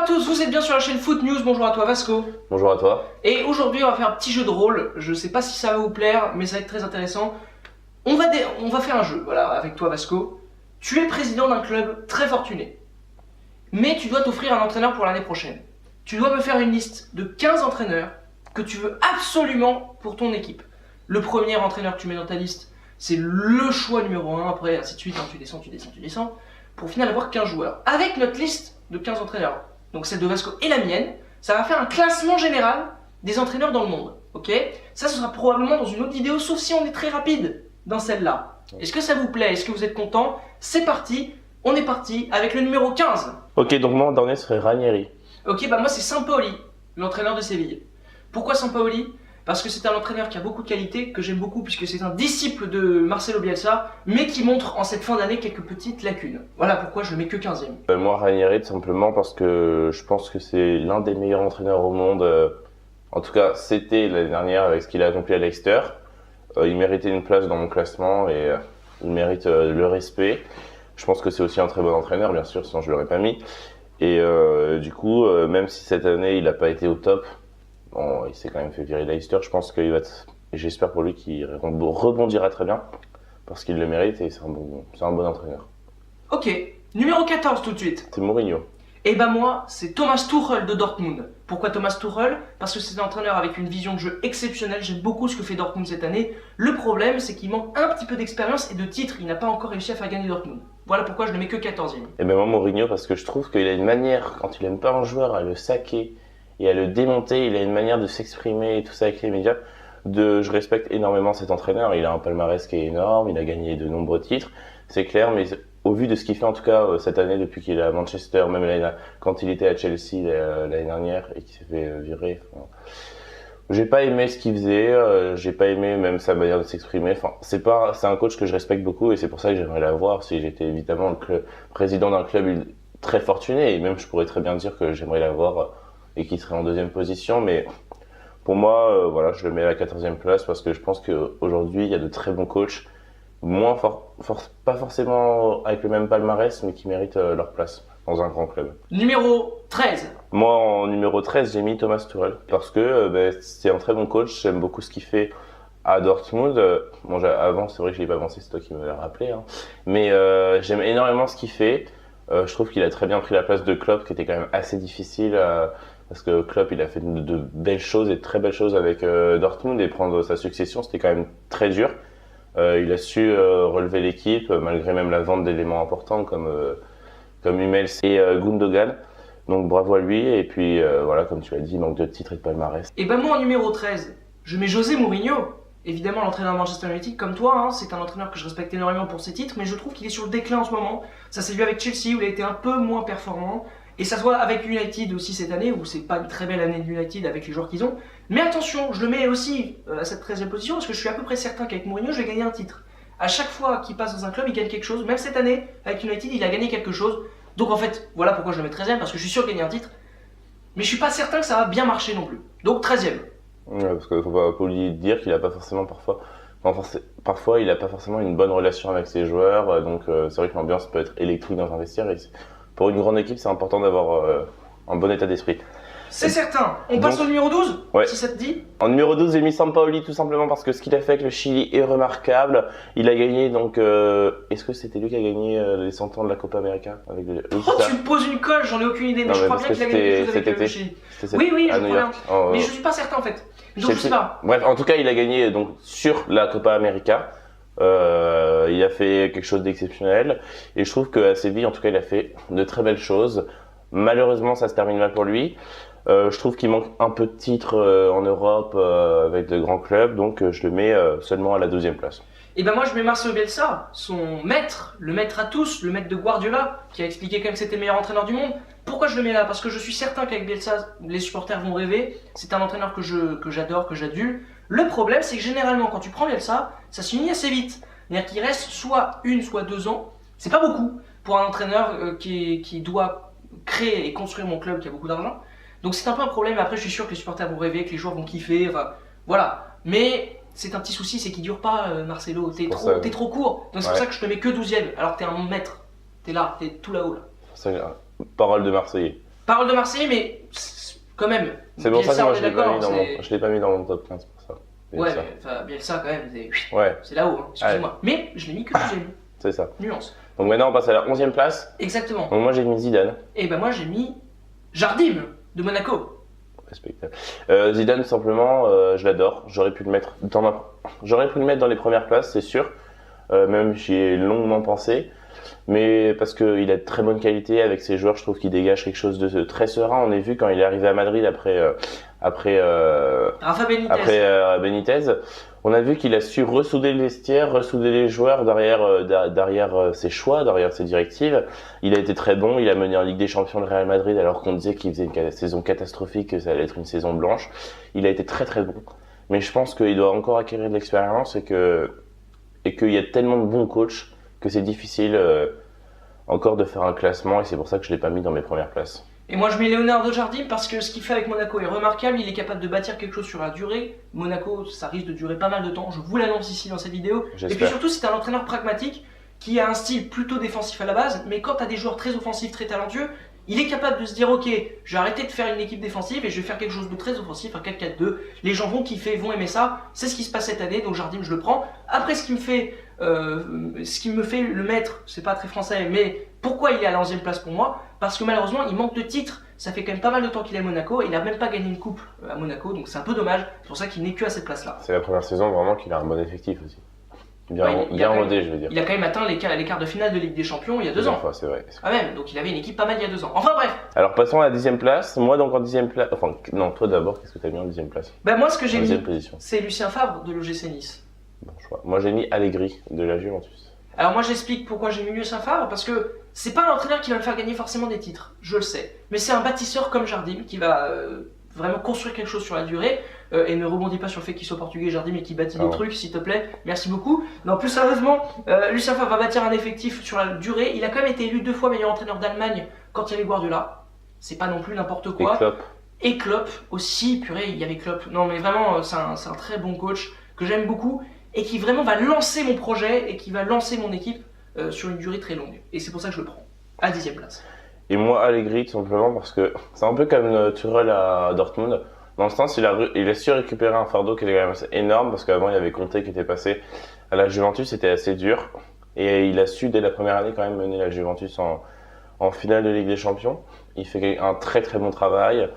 tous, vous êtes bien sur la chaîne Foot News, bonjour à toi Vasco. Bonjour à toi. Et aujourd'hui on va faire un petit jeu de rôle, je sais pas si ça va vous plaire, mais ça va être très intéressant. On va faire un jeu, voilà, avec toi Vasco. Tu es président d'un club très fortuné, mais tu dois t'offrir un entraîneur pour l'année prochaine. Tu dois me faire une liste de 15 entraîneurs que tu veux absolument pour ton équipe. Le premier entraîneur que tu mets dans ta liste, c'est le choix numéro 1, après ainsi de suite, hein, tu descends, pour au final avoir 15 joueurs. Avec notre liste de 15 entraîneurs, donc celle de Vasco et la mienne, ça va faire un classement général des entraîneurs dans le monde, ok? Ça, ce sera probablement dans une autre vidéo, sauf si on est très rapide dans celle-là. Est-ce que ça vous plaît? Est-ce que vous êtes content? C'est parti, on est parti avec le numéro 15. Ok, donc moi en dernier serait Ranieri. Ok, bah moi c'est Sampaoli, l'entraîneur de Séville. Pourquoi Sampaoli? Parce que c'est un entraîneur qui a beaucoup de qualités, que j'aime beaucoup puisque c'est un disciple de Marcelo Bielsa, mais qui montre en cette fin d'année quelques petites lacunes. Voilà pourquoi je le mets que 15e. Moi Ranieri tout simplement parce que je pense que c'est l'un des meilleurs entraîneurs au monde. En tout cas, c'était l'année dernière avec ce qu'il a accompli à Leicester. Il méritait une place dans mon classement et il mérite le respect. Je pense que c'est aussi un très bon entraîneur, bien sûr, sinon je l'aurais pas mis. Et du coup, même si cette année il n'a pas été au top, bon, il s'est quand même fait virer Leicester. Je pense qu'il va j'espère pour lui qu'il rebondira très bien parce qu'il le mérite et c'est un bon entraîneur. Ok, numéro 14 tout de suite. C'est Mourinho. Et bah moi, c'est Thomas Tuchel de Dortmund. Pourquoi Thomas Tuchel? Parce que c'est un entraîneur avec une vision de jeu exceptionnelle. J'aime beaucoup ce que fait Dortmund cette année. Le problème, c'est qu'il manque un petit peu d'expérience et de titres. Il n'a pas encore réussi à faire gagner Dortmund. Voilà pourquoi je le mets que 14e. Et ben moi Mourinho parce que je trouve qu'il a une manière, quand il aime pas un joueur, à le saquer et à le démonter. Il a une manière de s'exprimer et tout ça avec les médias. Je respecte énormément cet entraîneur. Il a un palmarès qui est énorme. Il a gagné de nombreux titres, c'est clair, mais au vu de ce qu'il fait en tout cas cette année depuis qu'il est à Manchester, même quand il était à Chelsea l'année dernière et qu'il s'est fait virer, j'ai pas aimé ce qu'il faisait, j'ai pas aimé même sa manière de s'exprimer. Enfin, c'est un coach que je respecte beaucoup et c'est pour ça que j'aimerais l'avoir si j'étais évidemment le président d'un club très fortuné, et même je pourrais très bien dire que j'aimerais l'avoir et qu'il serait en deuxième position, mais pour moi voilà, je le mets à la 14e place parce que je pense qu'aujourd'hui il y a de très bons coachs, pas forcément avec le même palmarès, mais qui méritent leur place dans un grand club. Numéro 13. Moi, en numéro 13, j'ai mis Thomas Tuchel parce que c'est un très bon coach. J'aime beaucoup ce qu'il fait à Dortmund. Bon, avant, c'est vrai que je l'ai pas pensé, c'est toi qui me l'as rappelé, hein. Mais j'aime énormément ce qu'il fait. Je trouve qu'il a très bien pris la place de Klopp, qui était quand même assez difficile parce que Klopp, il a fait de belles choses et de très belles choses avec Dortmund, et prendre sa succession, c'était quand même très dur. Il a su relever l'équipe malgré même la vente d'éléments importants comme Hummels et Gundogan. Donc bravo à lui, et puis voilà, comme tu l'as dit, manque de titres et de palmarès. Et ben moi en numéro 13, je mets José Mourinho. Évidemment l'entraîneur de Manchester United, comme toi, hein, c'est un entraîneur que je respecte énormément pour ses titres, mais je trouve qu'il est sur le déclin en ce moment. Ça s'est vu avec Chelsea où il a été un peu moins performant, et ça se voit avec United aussi cette année, où c'est pas une très belle année de United avec les joueurs qu'ils ont. Mais attention, je le mets aussi à cette 13e position parce que je suis à peu près certain qu'avec Mourinho, je vais gagner un titre. À chaque fois qu'il passe dans un club, il gagne quelque chose. Même cette année, avec United, il a gagné quelque chose. Donc en fait, voilà pourquoi je le mets 13e, parce que je suis sûr de gagner un titre. Mais je suis pas certain que ça va bien marcher non plus. Donc 13e. Ouais, parce qu'il faut pas oublier de dire qu'il a pas forcément parfois il a pas forcément une bonne relation avec ses joueurs. Donc c'est vrai que l'ambiance peut être électrique dans un vestiaire. Et pour une grande équipe, c'est important d'avoir un bon état d'esprit. C'est certain. On passe au numéro 12, ouais. Si ça te dit. En numéro 12, j'ai mis Sampaoli tout simplement parce que ce qu'il a fait avec le Chili est remarquable. Il a gagné donc... Est-ce que c'était lui qui a gagné les 100 ans de la Copa América avec oui, oh, tu me poses une colle, j'en ai aucune idée, mais je crois bien qu'il a gagné quelque chose avec le Chili. Oui, je crois bien. Mais je suis pas certain en fait. Donc je sais pas. Bref, en tout cas, il a gagné donc sur la Copa América. Il a fait quelque chose d'exceptionnel. Et je trouve qu'à Séville, en tout cas, il a fait de très belles choses. Malheureusement, ça se termine mal pour lui. Je trouve qu'il manque un peu de titres en Europe avec de grands clubs, donc je le mets seulement à la 12e place. Et ben moi je mets Marcelo Bielsa, son maître, le maître à tous, le maître de Guardiola, qui a expliqué quand même que c'était le meilleur entraîneur du monde. Pourquoi je le mets là? Parce que je suis certain qu'avec Bielsa, les supporters vont rêver. C'est un entraîneur que j'adore, que j'adule. Le problème, c'est que généralement quand tu prends Bielsa, ça se finit assez vite. C'est-à-dire qu'il reste soit 1, soit 2 ans. C'est pas beaucoup pour un entraîneur qui doit créer et construire mon club, qui a beaucoup d'argent. Donc c'est un peu un problème. Après, je suis sûr que les supporters vont rêver, que les joueurs vont kiffer. Enfin, voilà. Mais c'est un petit souci, c'est qu'il dure pas, Marcelo. T'es trop court. Donc c'est pour ça que je te mets que 12e. Alors que t'es un maître. T'es là, t'es tout là-haut. Là. Ça, parole de Marseillais. Parole de Marseille, mais quand même. C'est pour ça que Bielsa, moi on est d'accord, je l'ai pas mis dans mon top 15 pour ça. Ouais, Bielsa. mais enfin, Bielsa quand même, Ouais, c'est là-haut, hein, excusez-moi. Mais je l'ai mis que deuxième. c'est ça. Nuance. Donc maintenant on passe à la 11e place. Exactement. Donc moi j'ai mis Zidane. Et ben moi j'ai mis Jardim de Monaco. Respectable. Zidane simplement, je l'adore. J'aurais pu le mettre dans les premières places, c'est sûr. Même j'y ai longuement pensé. Mais parce qu'il a de très bonne qualité avec ses joueurs, je trouve qu'il dégage quelque chose de très serein. On a vu quand il est arrivé à Madrid après Rafa Benitez. Benitez, on a vu qu'il a su ressouder le vestiaire, ressouder les joueurs derrière ses choix, derrière ses directives. Il a été très bon, il a mené en Ligue des Champions le Real Madrid alors qu'on disait qu'il faisait une saison catastrophique, que ça allait être une saison blanche. Il a été très très bon. Mais je pense qu'il doit encore acquérir de l'expérience et qu'il y a tellement de bons coachs que c'est difficile encore de faire un classement et c'est pour ça que je ne l'ai pas mis dans mes premières places. Et moi je mets Leonardo Jardim parce que ce qu'il fait avec Monaco est remarquable, il est capable de bâtir quelque chose sur la durée. Monaco, ça risque de durer pas mal de temps, je vous l'annonce ici dans cette vidéo. J'espère. Et puis surtout c'est un entraîneur pragmatique qui a un style plutôt défensif à la base, mais quand tu as des joueurs très offensifs, très talentueux, il est capable de se dire ok, je vais arrêter de faire une équipe défensive et je vais faire quelque chose de très offensif, un 4-4-2. Les gens vont kiffer, vont aimer ça. C'est ce qui se passe cette année, donc Jardim je le prends. Après ce qui me fait le mettre, c'est pas très français, mais pourquoi il est à la 11e place pour moi? Parce que malheureusement il manque de titres. Ça fait quand même pas mal de temps qu'il est à Monaco et il a même pas gagné une coupe à Monaco, donc c'est un peu dommage. C'est pour ça qu'il n'est que à cette place là. C'est la première saison vraiment qu'il a un bon effectif aussi. Bien rodé, je veux dire. Il a quand même atteint les quarts de finale de Ligue des Champions il y a 2 ans. Fois, c'est vrai. Ah même, donc il avait une équipe pas mal il y a 2 ans. Enfin bref. Alors passons à la 10e place. Moi donc en 10e place. Enfin non, toi d'abord, qu'est-ce que tu as mis en 10e place? Bah moi ce que j'ai mis, position. c'est Lucien Favre de l'OGC Nice. Bon choix. Moi j'ai mis Allegri de la Juventus. Alors moi j'explique pourquoi j'ai mis Lucien Favre, parce que c'est pas un entraîneur qui va me faire gagner forcément des titres, je le sais. Mais c'est un bâtisseur comme Jardim qui va vraiment construire quelque chose sur la durée. Et ne rebondis pas sur le fait qu'il soit portugais, Jardim, et qu'il bâtit des trucs, s'il te plaît. Merci beaucoup. Non, plus sérieusement, Lucien Favre va bâtir un effectif sur la durée. Il a quand même été élu 2 fois meilleur entraîneur d'Allemagne quand il y avait Guardiola. C'est pas non plus n'importe quoi. Et Klopp aussi, purée, il y avait Klopp. Non mais vraiment, c'est un très bon coach que j'aime beaucoup et qui vraiment va lancer mon projet et qui va lancer mon équipe sur une durée très longue. Et c'est pour ça que je le prends, à 10e place. Et moi Allegri tout simplement parce que c'est un peu comme Tuchel à Dortmund. Dans le sens, il a su récupérer un fardeau qui était quand même assez énorme parce qu'avant il y avait Conte qui était passé à la Juventus, c'était assez dur. Et il a su dès la première année quand même mener la Juventus en finale de Ligue des Champions. Il fait un très très bon travail.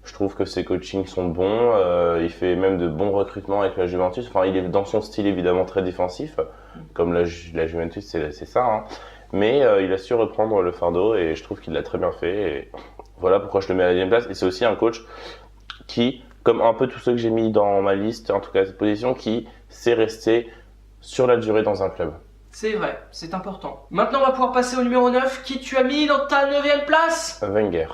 Je trouve que ses coachings sont bons. Il fait même de bons recrutements avec la Juventus. Enfin, il est dans son style évidemment très défensif, comme la Juventus, c'est ça. Hein. Mais il a su reprendre le fardeau et je trouve qu'il l'a très bien fait. Et voilà pourquoi je le mets à la 10e place. Et c'est aussi un coach qui, comme un peu tous ceux que j'ai mis dans ma liste, en tout cas cette position, qui sait rester sur la durée dans un club. C'est vrai, c'est important. Maintenant, on va pouvoir passer au numéro 9. Qui tu as mis dans ta 9e place? Wenger.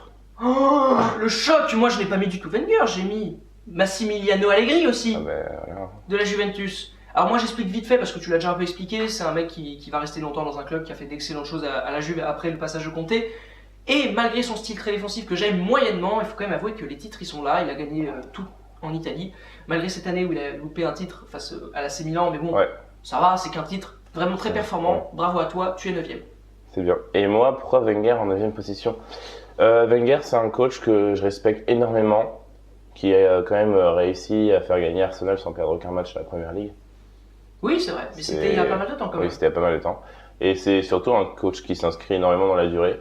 Oh, le choc. Moi, je n'ai pas mis du tout Wenger. J'ai mis Massimiliano Allegri aussi, Voilà. de la Juventus. Alors moi, j'explique vite fait parce que tu l'as déjà un peu expliqué. C'est un mec qui va rester longtemps dans un club, qui a fait d'excellentes choses à la Juve après le passage de Conte. Et malgré son style très défensif que j'aime moyennement, il faut quand même avouer que les titres ils sont là. Il a gagné tout en Italie, malgré cette année où il a loupé un titre face à l'AC Milan. Mais bon, ça va, c'est qu'un titre vraiment très performant. Ouais. Bravo à toi, tu es 9e. C'est bien. Et moi, pourquoi Wenger en 9e position? Wenger, c'est un coach que je respecte énormément, qui a quand même réussi à faire gagner Arsenal sans perdre aucun match à la Première Ligue. Oui, c'est vrai, mais c'était il y a pas mal de temps quand même. Oui, c'était il y a pas mal de temps. Et c'est surtout un coach qui s'inscrit énormément dans la durée.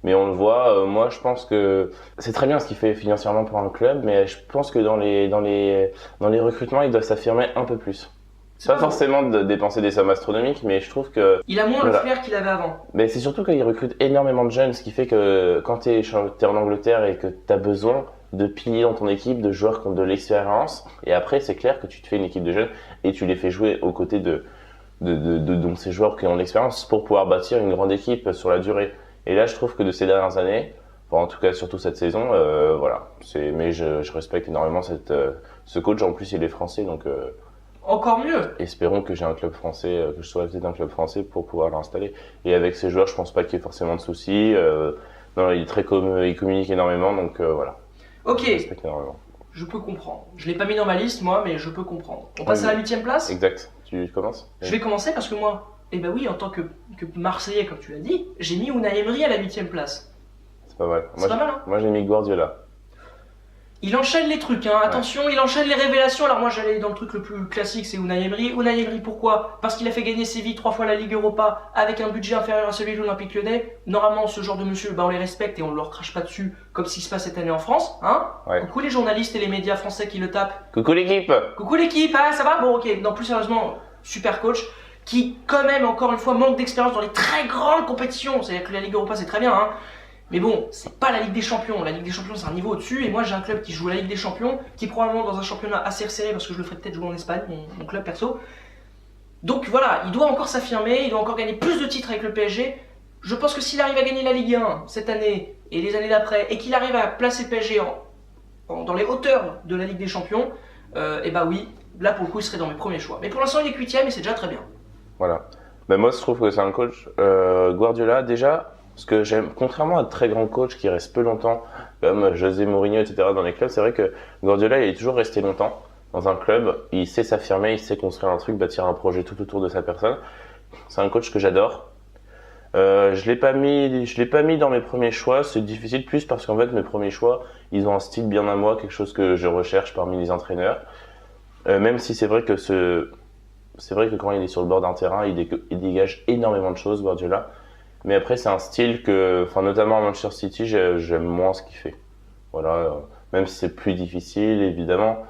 Mais on le voit, moi je pense que c'est très bien ce qu'il fait financièrement pour un club, mais je pense que dans les recrutements, il doit s'affirmer un peu plus. C'est pas forcément de dépenser des sommes astronomiques, mais je trouve que... Il a moins le flair qu'il avait avant. Mais c'est surtout qu'il recrute énormément de jeunes, ce qui fait que quand t'es en Angleterre et que t'as besoin de piliers dans ton équipe, de joueurs qui ont de l'expérience, et après c'est clair que tu te fais une équipe de jeunes et tu les fais jouer aux côtés de ces joueurs qui ont de l'expérience pour pouvoir bâtir une grande équipe sur la durée. Et là, je trouve que de ces dernières années, enfin, en tout cas surtout cette saison, voilà. Mais je respecte énormément ce coach. En plus, il est français, donc encore mieux. Espérons que j'ai un club français, que je sois à la tête d'un club français pour pouvoir l'installer. Et avec ces joueurs, je pense pas qu'il y ait forcément de soucis. Non, il communique énormément, donc voilà. Ok. Je respecte énormément. Je peux comprendre. Je l'ai pas mis dans ma liste, moi, mais je peux comprendre. On passe à la 8e place. Exact. Tu commences? Je vais commencer parce que moi. Eh ben oui, en tant que Marseillais, comme tu l'as dit, j'ai mis Unai Emery à la 8e place. C'est pas mal. C'est pas mal, hein. Moi j'ai mis Guardiola. Il enchaîne les trucs, hein. Attention, il enchaîne les révélations. Alors moi j'allais dans le truc le plus classique, c'est Unai Emery. Unai Emery, pourquoi? Parce qu'il a fait gagner Séville 3 fois la Ligue Europa avec un budget inférieur à celui de l'Olympique Lyonnais. Normalement ce genre de monsieur, on les respecte et on ne leur crache pas dessus comme ce qui se passe cette année en France, hein. Ouais. Coucou les journalistes et les médias français qui le tapent. Coucou l'équipe. Coucou l'équipe, hein, ça va? Bon ok, non plus sérieusement, super coach qui quand même encore une fois manque d'expérience dans les très grandes compétitions. C'est-à-dire que la Ligue Europa c'est très bien, hein. Mais bon, c'est pas la Ligue des Champions. La Ligue des Champions, c'est un niveau au-dessus. Et moi, j'ai un club qui joue la Ligue des Champions, qui est probablement dans un championnat assez resserré, parce que je le ferai peut-être jouer en Espagne, mon club perso. Donc voilà, il doit encore s'affirmer, il doit encore gagner plus de titres avec le PSG. Je pense que s'il arrive à gagner la Ligue 1 cette année et les années d'après, et qu'il arrive à placer le PSG dans les hauteurs de la Ligue des Champions, et bah oui, là pour le coup, il serait dans mes premiers choix. Mais pour l'instant, il est 8ème et c'est déjà très bien. Voilà. Ben moi, je trouve que c'est un coach, Guardiola, déjà, parce que j'aime, contrairement à de très grands coachs qui restent peu longtemps, comme José Mourinho, etc., dans les clubs, c'est vrai que Guardiola, il est toujours resté longtemps dans un club, il sait s'affirmer, il sait construire un truc, bâtir un projet tout autour de sa personne. C'est un coach que j'adore. Je l'ai pas mis dans mes premiers choix, c'est difficile plus parce qu'en fait, mes premiers choix, ils ont un style bien à moi, quelque chose que je recherche parmi les entraîneurs. Même si c'est vrai que quand il est sur le bord d'un terrain, il dégage énormément de choses, Guardiola. Mais après, c'est un style que, notamment à Manchester City, j'aime moins ce qu'il fait. Voilà, même si c'est plus difficile, évidemment.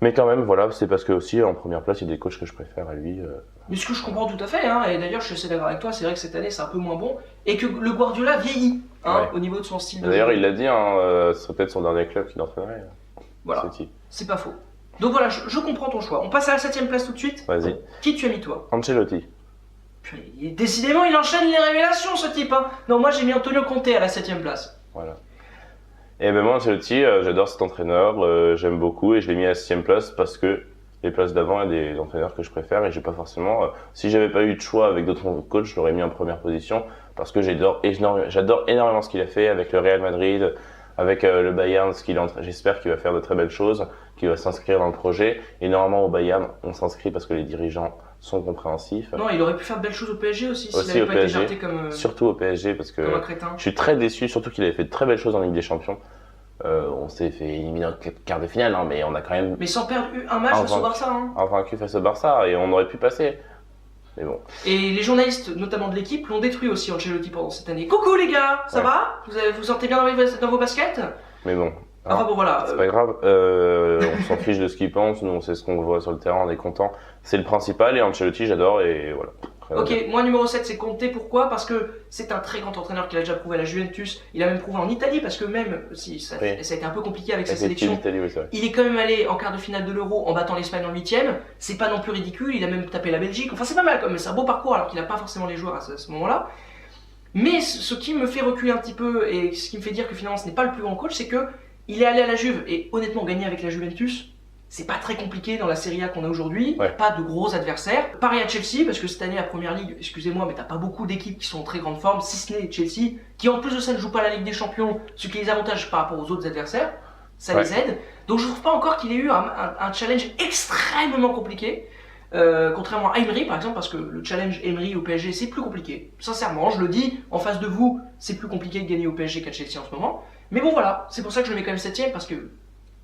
Mais quand même, voilà, c'est parce que aussi, en première place, il y a des coachs que je préfère à lui. Mais ce que je comprends tout à fait, hein, et d'ailleurs je suis assez d'accord avec toi, c'est vrai que cette année c'est un peu moins bon, et que le Guardiola vieillit, hein, Ouais. au niveau de son style de jeu. D'ailleurs, il l'a dit, hein, ce serait peut-être son dernier club qu'il entraînerait. Voilà, City. c'est pas faux. Donc voilà, je comprends ton choix. On passe à la 7ème place tout de suite. Vas-y. Qui tu as mis toi? Ancelotti. Décidément, il enchaîne les révélations, ce type. Hein. Non, moi j'ai mis Antonio Conte à la 7ème place. Voilà. Et ben moi, Ancelotti, j'adore cet entraîneur, j'aime beaucoup et je l'ai mis à la 6ème place parce que les places d'avant, il y a des entraîneurs que je préfère et j'ai pas forcément. Si j'avais pas eu de choix avec d'autres coachs, je l'aurais mis en première position parce que j'adore énormément ce qu'il a fait avec le Real Madrid, avec le Bayern, j'espère qu'il va faire de très belles choses, qu'il va s'inscrire dans le projet. Et normalement au Bayern, on s'inscrit parce que les dirigeants sont compréhensifs. Non, il aurait pu faire de belles choses au PSG aussi s'il Aussi n'avait au pas été PSG, jarté comme surtout au PSG parce que un crétin. je suis très déçu, surtout qu'il avait fait de très belles choses en Ligue des Champions. On s'est fait éliminer en quart de finale, hein, mais on a quand même Mais sans perdre un match face au Barça. Hein. vaincu face au Barça et on aurait pu passer. Mais bon. Et les journalistes, notamment de l'équipe, l'ont détruit aussi Ancelotti pendant cette année. Coucou les gars, ça Ouais. va? Vous sentez bien dans vos baskets? Mais bon. Enfin bon voilà. C'est pas grave, on s'en fiche de ce qu'il pense, nous on sait ce qu'on voit sur le terrain, on est content. C'est le principal et Ancelotti j'adore et voilà. Ok, moi numéro 7 c'est Conte, pourquoi? Parce que c'est un très grand entraîneur qui l'a déjà prouvé à la Juventus, il a même prouvé en Italie parce que même si ça, Oui. ça a été un peu compliqué avec sa Effectivement, sélection, l'Italie, oui, c'est vrai. il est quand même allé en quart de finale de l'Euro en battant l'Espagne en 8ème, c'est pas non plus ridicule, il a même tapé la Belgique, enfin c'est pas mal quand même, c'est un beau parcours alors qu'il a pas forcément les joueurs à ce moment-là. Mais ce qui me fait reculer un petit peu et ce qui me fait dire que finalement ce n'est pas le plus grand coach, c'est que il est allé à la Juve et honnêtement gagner avec la Juventus, c'est pas très compliqué dans la Serie A qu'on a aujourd'hui, Ouais. pas de gros adversaires. Pareil à Chelsea, parce que cette année, la Première Ligue, excusez-moi, mais t'as pas beaucoup d'équipes qui sont en très grande forme, si ce n'est Chelsea, qui en plus de ça ne joue pas la Ligue des Champions, ce qui les avantage par rapport aux autres adversaires, ça Ouais. les aide. Donc je trouve pas encore qu'il ait eu un challenge extrêmement compliqué, contrairement à Emery par exemple, parce que le challenge Emery au PSG c'est plus compliqué. Sincèrement, je le dis, en face de vous, c'est plus compliqué de gagner au PSG qu'à Chelsea en ce moment. Mais bon voilà, c'est pour ça que je le mets quand même 7ème, parce que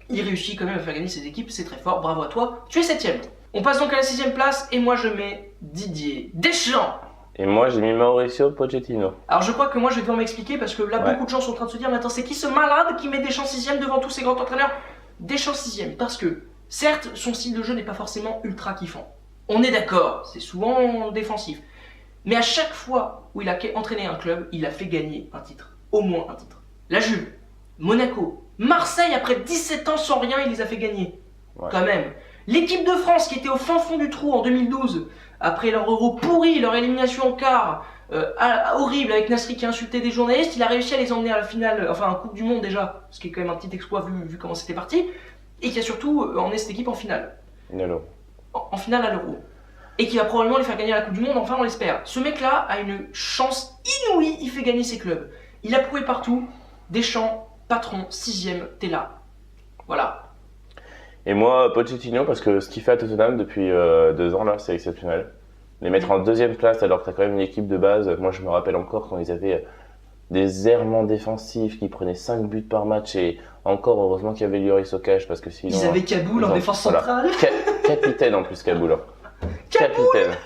il réussit quand même à faire gagner ses équipes, c'est très fort, bravo à toi, tu es 7ème. On passe donc à la 6ème place, et moi je mets Didier Deschamps. Et moi j'ai mis Mauricio Pochettino. Alors je crois que moi je vais devoir m'expliquer, parce que là Ouais. beaucoup de gens sont en train de se dire, mais attends, c'est qui ce malade qui met Deschamps 6ème devant tous ces grands entraîneurs? Deschamps 6ème, parce que, certes, son style de jeu n'est pas forcément ultra kiffant. On est d'accord, c'est souvent défensif. Mais à chaque fois où il a entraîné un club, il a fait gagner un titre. Au moins un titre. La Juve, Monaco, Marseille, après 17 ans sans rien, il les a fait gagner. Ouais. Quand même. L'équipe de France qui était au fin fond du trou en 2012, après leur euro pourri, leur élimination en quart, horrible avec Nasri qui insultait des journalistes, il a réussi à les emmener à la finale, enfin en Coupe du Monde déjà, ce qui est quand même un petit exploit vu comment c'était parti, et qui a surtout emmené cette équipe en finale. Nolo. En finale à l'euro. Et qui va probablement les faire gagner à la Coupe du Monde, enfin on l'espère. Ce mec-là a une chance inouïe, il fait gagner ses clubs. Il a prouvé partout, Deschamps, patron, 6ème, t'es là. Voilà. Et moi Pochettino parce que ce qu'il fait à Tottenham depuis 2 ans là c'est exceptionnel. Les mettre en 2ème place alors que t'as quand même une équipe de base, moi je me rappelle encore quand ils avaient des errements défensifs qui prenaient 5 buts par match et encore heureusement qu'il y avait Lloris au cage parce que sinon. Ils avaient Kaboul ils en ont- défense voilà. centrale. Capitaine en plus Kaboul. Hein. Kaboul Capitaine.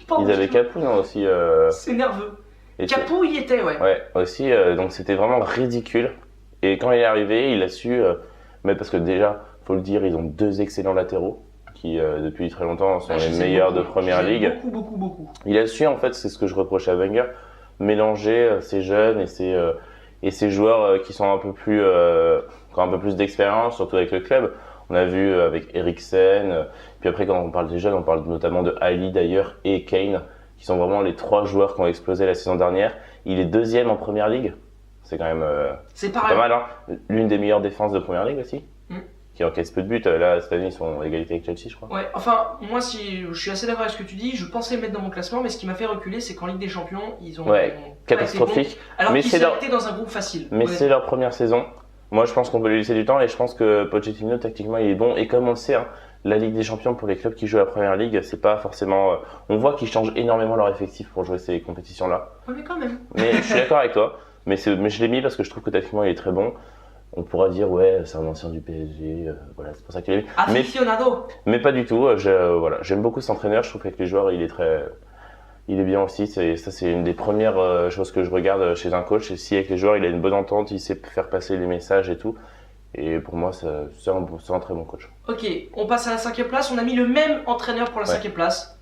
Pardon, Ils avaient Capoue non, aussi. C'est nerveux. et- Capou y était, ouais. Ouais, aussi. Donc c'était vraiment ridicule. Et quand il est arrivé, il a su. Mais parce que déjà, faut le dire, ils ont 2 excellents latéraux qui depuis très longtemps sont Ah, je les les aime meilleurs de beaucoup. première Je les aime ligue. Beaucoup. Il a su, en fait, c'est ce que je reproche à Wenger, mélanger ces jeunes et ces joueurs qui sont un peu plus, qui ont un peu plus d'expérience, surtout avec le club. On a vu avec Eriksen, puis après quand on parle des jeunes, on parle notamment de Ali d'ailleurs et Kane, qui sont vraiment les 3 joueurs qui ont explosé la saison dernière. Il est 2e en première ligue, c'est quand même C'est pas pareil. mal, hein. L'une des meilleures défenses de première ligue aussi, Mm. qui encaisse peu de buts. Là, cette année, ils sont à égalité avec Chelsea, je crois. Ouais, enfin, moi, si je suis assez d'accord avec ce que tu dis, je pensais le mettre dans mon classement, mais ce qui m'a fait reculer, c'est qu'en Ligue des Champions, ils ont. Ouais, pas été bons, Catastrophique. alors Mais qu'ils c'est leur- étaient dans un groupe facile. Mais c'est leur première saison. Moi, je pense qu'on peut lui laisser du temps et je pense que Pochettino, tactiquement, il est bon. Et comme on le sait, hein, la Ligue des Champions pour les clubs qui jouent à la première ligue, c'est pas forcément. On voit qu'ils changent énormément leur effectif pour jouer ces compétitions-là. Ouais, mais quand même. Mais je suis d'accord avec toi. Mais je l'ai mis parce que je trouve que tactiquement, il est très bon. On pourra dire, ouais, c'est un ancien du PSG. Voilà, c'est pour ça qu'il est mis. Aficionado. Mais pas du tout. Voilà, j'aime beaucoup cet entraîneur. Je trouve qu'avec les joueurs, il est bien aussi. Ça, c'est une des premières choses que je regarde chez un coach. Et si avec les joueurs, il a une bonne entente, il sait faire passer les messages et tout. Et pour moi, c'est un très bon coach. Ok, on passe à la 5e place. On a mis le même entraîneur pour la Ouais. 5e place.